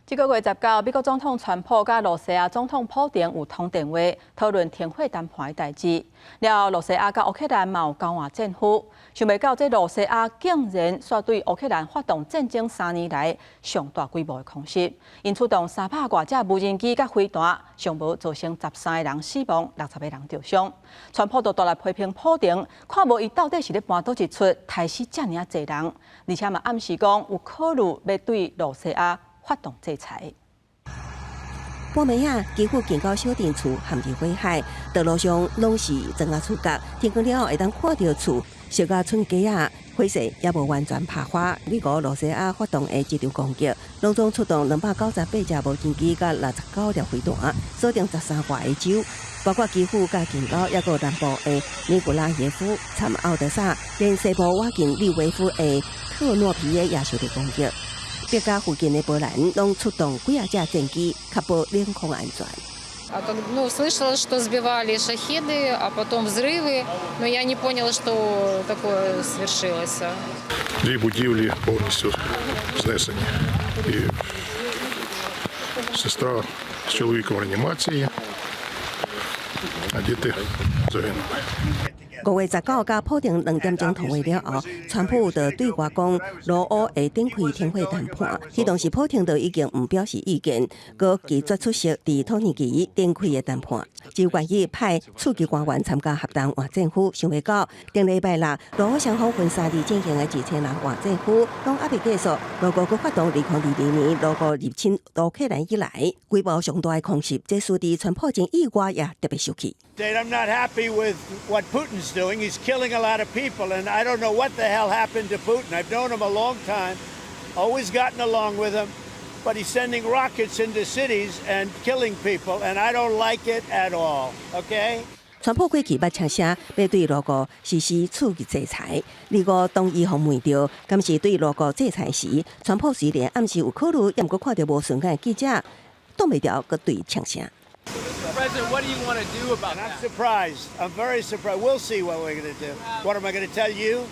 这个月19，美国总统川普甲罗西亚总统普京有通电话，讨论停火谈判的代志。了，罗西亚甲乌克兰嘛有交换战俘，想袂到这罗西亚竟然煞对乌克兰发动战争3年来上大规模的空袭，因出动300多架无人机甲飞弹，上无造成13个人死亡，60个人受伤。川普就倒来批评普京，看无伊到底是咧搬倒一出，害死遮尔侪人，而且嘛暗示讲有考虑要对罗西亚发动制裁。半暝啊，几乎近到小电厝陷入火海，道路上拢是砖仔厝角，天光了后会当看到厝烧甲剩鸡啊，火势也无完全拍花。美国、罗西亚发动的一场攻击，拢总出动298架无人机甲69粒飞弹，锁定13外的州，包括基辅甲近郊，也有南部的尼古拉耶夫、参奥德萨，连西部瓦近利维夫的特诺皮耶也受到攻击。别家附近的波兰拢出动几啊架战机，确保领空安全。Слышала, что сбивали шахеды, а потом взрывы, но я не поняла, что такое свершилось. Дві будівлі повністю знесені. І сестра з чоловіком в реанімації, а діти загинули. 5月19甲普京2点钟通话了后，川普就对外讲，罗乌会展开停火谈判。迄当时普京就已经唔表示意见，佮拒绝出席伫土耳其展开的谈判。就愿意派处级官员参加合同换政府，想袂到顶礼拜六，罗乌双方分3日进行的2000人换政府，拢还未结束。俄国佮发动2022年俄国入侵乌克兰以来规模上大的空袭，这使得川普前意外也特别生气。I'm not happy with what Putin's doing. He's killing a lot of people, and I don't know what the hell happened to Putin. I've known him a long time, always gotten along with him, but he's sending rockets into cities and killing people, and I don't like it at all, okay? 川普过去捌呛声要对俄国实施刺激制裁，如果当伊方问到敢是对俄国制裁时，川普虽然暗时有考虑，也毋过看到无顺眼的记者，挡袂牢，佮对呛声。President, what do you want to do about that? I'm surprised. I'm very surprised. We'll see what we're going to do. What am I going to tell you?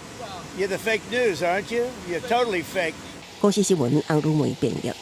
You're the fake news, aren't you? You're totally fake. 公司新闻，洪如梅编译。